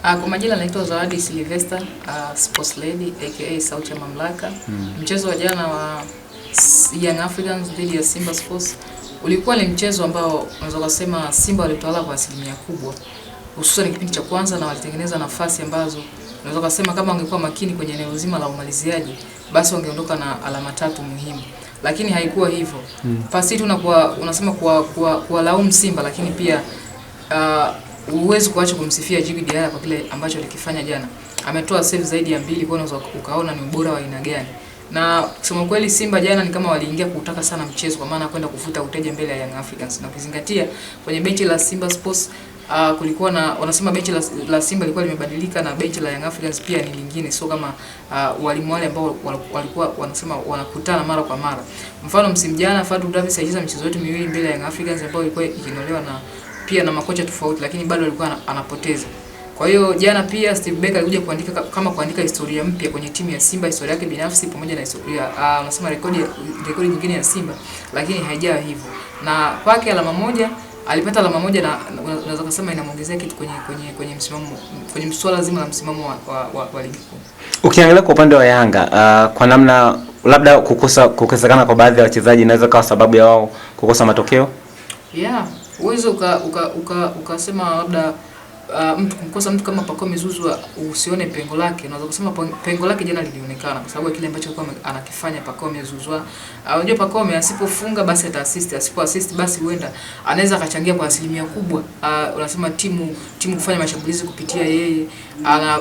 Kwa majina naitwa Zawadi Sylvester, Sports Lady aka Sauti ya Mamlaka. Mchezo wa jana wa Young Africans dhidi ya Simba Sports ulikuwa ni mchezo ambao unaweza kusema Simba walitawala kwa asilimia kubwa, hususan kipindi cha kwanza, na walitengeneza nafasi ambazo unaweza kusema kama wangekuwa makini kwenye eneo zima la umaliziaji basi wangeondoka na alama tatu muhimu, lakini haikuwa hivyo. Pasi tu unasema kwa laumu Simba, lakini pia uwezo kuacha kumsifia Djigui Diarra kwa kile ambacho alikifanya jana. Ametoa save zaidi ya 2, kwa unaweza ukaona ni ubora wa aina gani. Na kusema kweli Simba jana ni kama waliingia kutaka sana mchezo, kwa maana kwenda kufuta uteja mbele ya Young Africans. Na ukizingatia kwenye benchi la Simba Sports kulikuwa na wanasema benchi la Simba lilikuwa limebadilika na benchi la Young Africans pia ni lingine, sio kama walimu wale ambao walikuwa wanasema wanakutana mara kwa mara. Mfano msimu jana Fadlu Davis alicheza michezo yote miwili mbele ya Young Africans ambayo ilikuwa ikinolewa na pia na makocha tofauti, lakini bado alikuwa anapoteza. Kwa hiyo jana pia Steve Barker alikuja kuandika historia mpya kwenye timu ya Simba, historia yake binafsi pamoja na historia unasema rekodi nyingine ya Simba, lakini haijawa hivyo. Na kwake alipata alama moja, na unaweza kusema inamuongezea kitu kwenye msimamo, kwenye swala zima la msimamo wa ligi kuu. Ukiangalia kwa upande wa Yanga kwa namna labda kukosekana kwa baadhi ya wachezaji inaweza kuwa sababu ya wao kukosa matokeo. Uwezo ukasema labda mtu kumkosa mtu kama Pacome Zouzoua usione pengo lake. Unaweza kusema pengo lake jana lilionekana kwa sababu kile ambacho alikuwa anakifanya Pacome Zouzoua. Unajua Pacome asipofunga basi ata assist, asipo assist basi huenda anaweza akachangia kwa asilimia kubwa. Unasema timu kufanya mashambulizi kupitia yeye.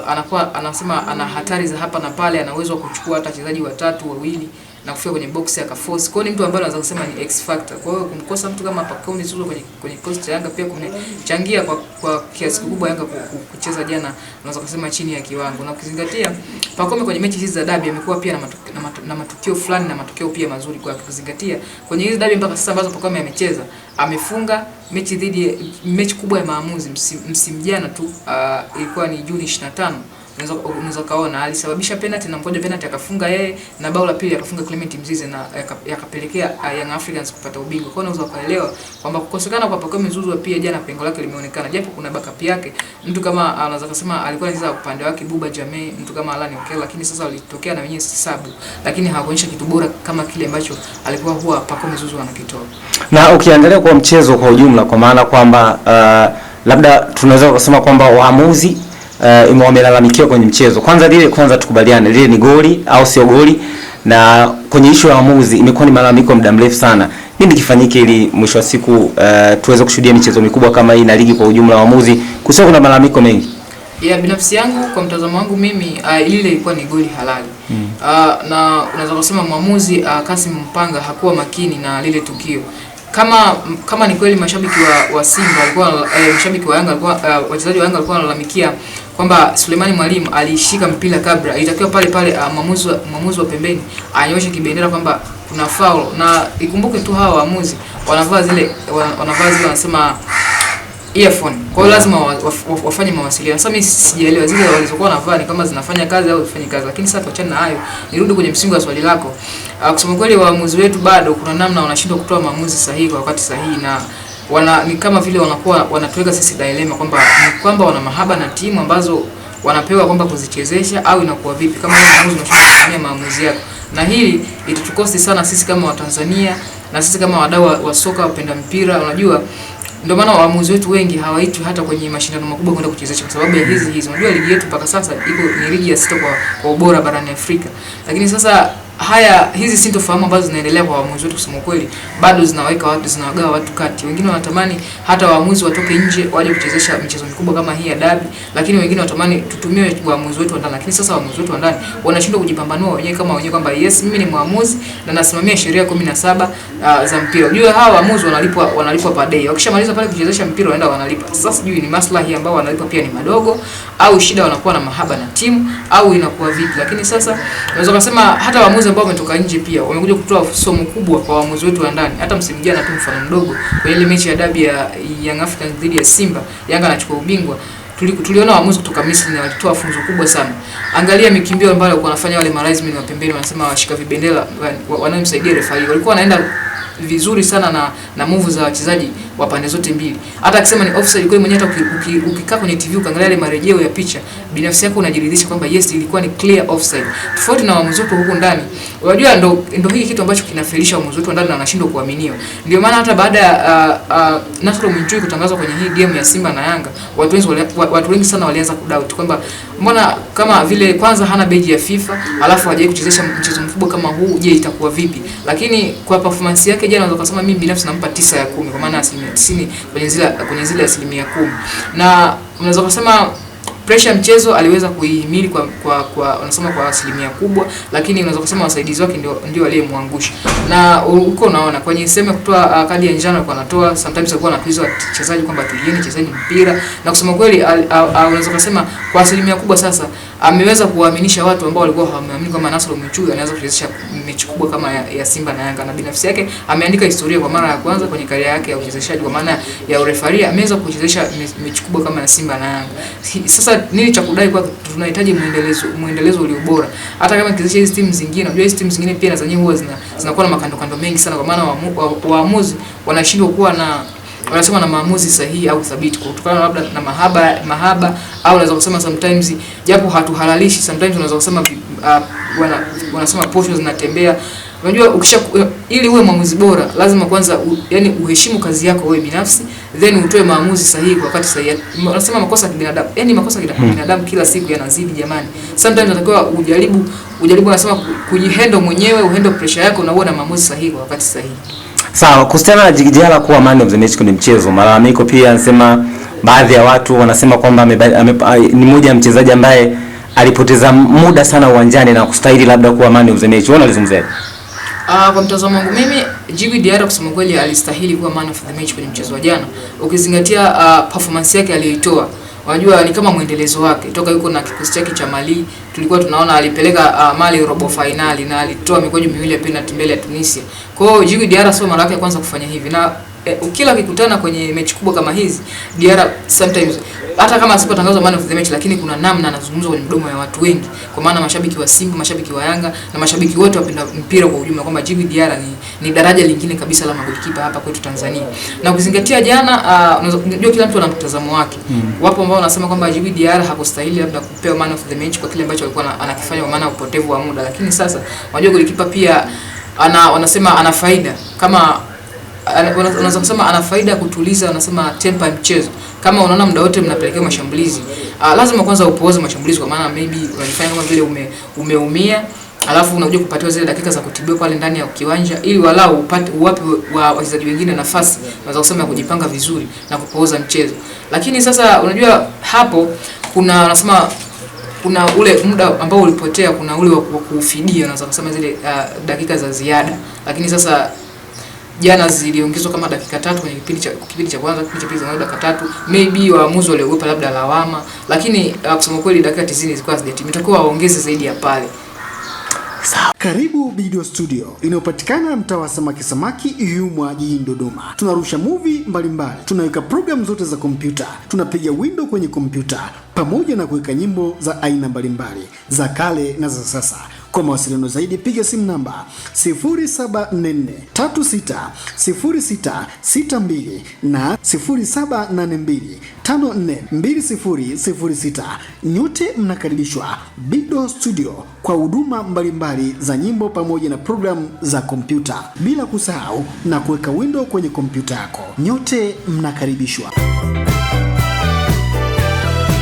Anakuwa anasema ana hatari za hapa na pale, ana uwezo wa kuchukua hata wachezaji watatu wawili na kufika kwenye box akaforce. Kwa hiyo ni mtu ambaye anaweza kusema ni X factor. Kwa hiyo kumkosa mtu kama Pacome Zouzoua kwenye cost ya Yanga pia kumechangia kwa kiasi kikubwa Yanga kucheza jana, unaweza kusema chini ya kiwango. Na ukizingatia Pacome kwenye mechi hizi za dabi amekuwa pia na matukio fulani na matokeo pia mazuri, kwa kuzingatia kwenye hizi dabi mpaka sasa ambazo Pacome amecheza, amefunga mechi kubwa ya maamuzi. Msimu jana tu ilikuwa ni Juni 25. Unaweza kaona alisababisha penalty na mkojo penalty akafunga yeye, na bao la pili akafunga Clement Mzize, na yakapelekea Young Africans kupata ubingwa. Kwa hiyo unaweza kaelewa kwamba kukosekana kwa Pacome Zouzoua pia jana pengo lake limeonekana, japo kuna backup yake mtu kama anaweza kusema alikuwa anacheza upande wake Buba Jammeh, mtu kama Alan Okello, lakini sasa walitokea na wenyewe sababu, lakini hawakuonyesha kitu bora kama kile ambacho alikuwa huwa Pacome Zouzoua anakitoa. Na ukiangalia kwa mchezo kwa ujumla, kwa maana kwamba labda tunaweza kusema kwamba waamuzi wamelalamikiwa kwenye mchezo. Kwanza tukubaliane, lile ni goli au sio goli? Na kwenye issue ya waamuzi imekuwa ni malalamiko muda mrefu sana. Nini kifanyike ili mwisho wa siku tuweze kushuhudia michezo mikubwa kama hii na ligi kwa ujumla, waamuzi kusio kuna malalamiko mengi? Binafsi yangu, kwa mtazamo wangu mimi, ile ilikuwa ni goli halali. Na unaweza kusema mwamuzi Kasim Mpanga hakuwa makini na lile tukio. Kama ni kweli mashabiki wa Simba walikuwa mashabiki wa Yanga walikuwa wachezaji wa Yanga walikuwa wanalalamikia kwamba Sulemani Mwalimu alishika mpira kabla, ilitakiwa pale mwamuzi wa pembeni anyoshe kibendera kwamba kuna foul. Na ikumbuke tu hawa waamuzi wanavaa zile wanasema earphone. Kwa hiyo lazima wafanye mawasiliano. Sasa mimi sijaelewa zile walizokuwa wanavaa ni kama zinafanya kazi au zifanye kazi. Lakini sasa tuachane na hayo, nirudi kwenye msingi wa swali lako. Kusema kweli waamuzi wetu bado kuna namna wanashindwa kutoa maamuzi sahihi kwa wakati sahihi, na ni kama vile wanakuwa wanatuweka sisi dilemma kwamba wana mahaba na timu ambazo wanapewa kwamba kuzichezesha, au inakuwa vipi kama waamuzi wanashindwa kufanya maamuzi yao. Na hili itatukosti sana sisi kama Watanzania na sisi kama wadau wa soka, wapenda mpira. Unajua ndio maana waamuzi wetu wengi hawaitwi hata kwenye mashindano makubwa kwenda kuchezesha kwa sababu ya hizi. Unajua ligi yetu mpaka sasa ni ligi ya 6 kwa ubora barani Afrika. Lakini sasa hizi sintofahamu ambazo zinaendelea kwa waamuzi wetu, kusema kweli bado zinawagawa watu kati. Wengine wanatamani hata waamuzi watoke nje waje kuchezesha michezo mikubwa kama hii ya dabi, lakini wengine wanatamani tutumie waamuzi wetu wa ndani. Lakini sasa waamuzi wetu wa ndani wanashindwa kujipambanua wenyewe kwamba yes, mimi ni mwamuzi na nasimamia sheria 17 za mpira. Unajua hawa waamuzi wanalipwa per day. Wakishamaliza pale kuchezesha mpira waenda wanalipa. Sasa sijui ni maslahi ambao wanalipa pia ni madogo, au shida wanakuwa na mahaba na timu, au inakuwa vipi. Lakini sasa unaweza kusema hata waamuzi ambao wametoka nje pia wamekuja kutoa somo kubwa kwa waamuzi wetu wa ndani. Hata msimu jana tu mfano mdogo kwenye ile mechi ya dabi ya Young Africans dhidi ya Simba, Yanga anachukua ubingwa, tuliona waamuzi kutoka Misri na walitoa funzo kubwa sana. Angalia mikimbio ambayo walikuwa wanafanya wale maraismen wa pembeni, wanasema washika vibendera wanaomsaidia refa. Walikuwa wanaenda vizuri sana na move za wachezaji wa pande zote mbili. Hata akisema ni offside kweli mwenyewe, hata ukikaa kwenye TV ukaangalia ile marejeo ya picha, binafsi yako unajiridhisha kwamba yes, ilikuwa ni clear offside. Tofauti na waamuzi wetu huko ndani. Unajua ndo hiki kitu ambacho kinafelisha waamuzi wetu ndani na wanashindwa kuaminiwa. Ndio maana hata baada ya Nasoro Mwinchui kutangazwa kwenye hii game ya Simba na Yanga, watu wengi sana walianza kudoubt kwamba mbona kama vile kwanza hana beji ya FIFA, alafu hajawahi kuchezesha mchezo mkubwa kama huu, je, itakuwa vipi? Lakini kwa performance yake jana naweza kusema mimi binafsi nampa 9 ya 10 kwa maana 90 kwenye zile 10%. Na unaweza kusema pressure mchezo aliweza kuihimili kwa unasema kwa 1% kubwa, lakini unaweza kusema wasaidizi wake ndio waliyemwangusha. Na huko unaona kwenye sema kutoa kadi ya njano alikuwa anatoa, sometimes alikuwa anatuiza wachezaji kwamba tulieni chezeni mpira, na kusema kweli unaweza kusema kwa 1% kubwa sasa ameweza kuwaaminisha watu ambao walikuwa hawaamini kama Nasoro Mwinchui anaweza kuchezesha mechi kubwa kama ya Simba na Yanga, na binafsi yake ameandika historia kwa mara ya kwanza kwenye career yake ya uchezeshaji kwa maana ya urefaria, ameweza kuchezesha mechi kubwa kama ya Simba na Yanga. Sasa nini cha kudai kwa tunahitaji muendelezo ulio bora. Hata kama kizisha hizi timu zingine, unajua hizi timu zingine pia na zenyewe huwa zinakuwa na makando mengi sana kwa maana waamuzi wanashindwa kuwa na wanasema na maamuzi sahihi au thabiti kutokana labda na mahaba au unaweza kusema sometimes japo hatuhalalishi, sometimes unaweza kusema wanasema posho zinatembea. Unajua ili uwe maamuzi bora lazima kwanza yani uheshimu kazi yako wewe binafsi, then utoe maamuzi sahihi kwa wakati sahihi. Unasema makosa ya binadamu, yani makosa ya binadamu kila siku yanazidi jamani. Sometimes unatakiwa ujaribu unasema kujihandle mwenyewe, uhandle pressure yako na uwe na maamuzi sahihi kwa wakati sahihi. Sawa, kuhusiana na Djigui Diarra kuwa man of the match kwenye mchezo, malalamiko pia anasema baadhi ya watu wanasema kwamba ni mmoja ya mchezaji ambaye alipoteza muda sana uwanjani na kustahili labda kuwa man of the match. Wewe unalizungumzia? Kwa mtazamo wangu mimi Djigui Diarra kusema kweli alistahili kuwa man of the match kwenye mchezo wa jana. Ukizingatia performance yake aliyoitoa, unajua ni kama muendelezo wake. Toka yuko na kikosi chake cha Mali, tulikuwa tunaona alipeleka Mali robo finali na alitoa mikwaju miwili ya penalty mbele ya Tunisia. Kwa hiyo Djigui Diarra sio mara yake ya kwanza kufanya hivi. Na kila akikutana kwenye mechi kubwa kama hizi, Diarra sometimes hata kama asipotangazwa man of the match, lakini kuna namna anazungumzwa kwenye mdomo ya watu wengi, kwa maana mashabiki wa Simba, mashabiki wa Yanga na mashabiki wote wapenda mpira kwa ujumla, kwamba Djigui Diarra ni daraja lingine kabisa la magolikipa hapa kwetu Tanzania. Na ukizingatia jana, unajua kila mtu ana mtazamo wake. Wapo ambao wanasema kwamba Djigui Diarra hakustahili labda kupewa man of the match kwa kile ambacho alikuwa anakifanya kwa maana upotevu wa muda, lakini sasa unajua golikipa pia wanasema ana faida kama unaweza kusema ana faida ya kutuliza, wanasema tempo ya mchezo. Kama unaona muda wote mnapelekea mashambulizi, lazima kwanza upooze mashambulizi, kwa maana maybe unajifanya kama vile umeumia, alafu unakuja kupatiwa zile dakika za kutibiwa pale ndani ya kiwanja ili walau upate uwape wachezaji wengine nafasi, unaweza kusema ya kujipanga vizuri na kupooza mchezo. Lakini sasa unajua hapo kuna ule muda ambao ulipotea, kuna ule wa kufidia, unaweza kusema zile dakika za ziada. Lakini sasa jana ziliongezwa kama dakika 3 kwenye kipindi cha kwanza, kipindi cha pili za dakika 3. Maybe waamuzi waliogopa labda lawama, lakini kusema kweli dakika 90 zilikuwa hazijatimia. Itakuwa waongeze zaidi ya pale. Karibu Video Studio inayopatikana mtaa wa samaki Yumwa jijini Dodoma. Tunarusha movie mbalimbali, tunaweka program zote za kompyuta, tunapiga window kwenye kompyuta pamoja na kuweka nyimbo za aina mbalimbali za kale na za sasa. Kwa mawasiliano zaidi piga simu namba 0744360662 na 0782542006. Nyote mnakaribishwa Video Studio kwa huduma mbalimbali za nyimbo pamoja na programu za kompyuta, bila kusahau na kuweka window kwenye kompyuta yako. Nyote mnakaribishwa.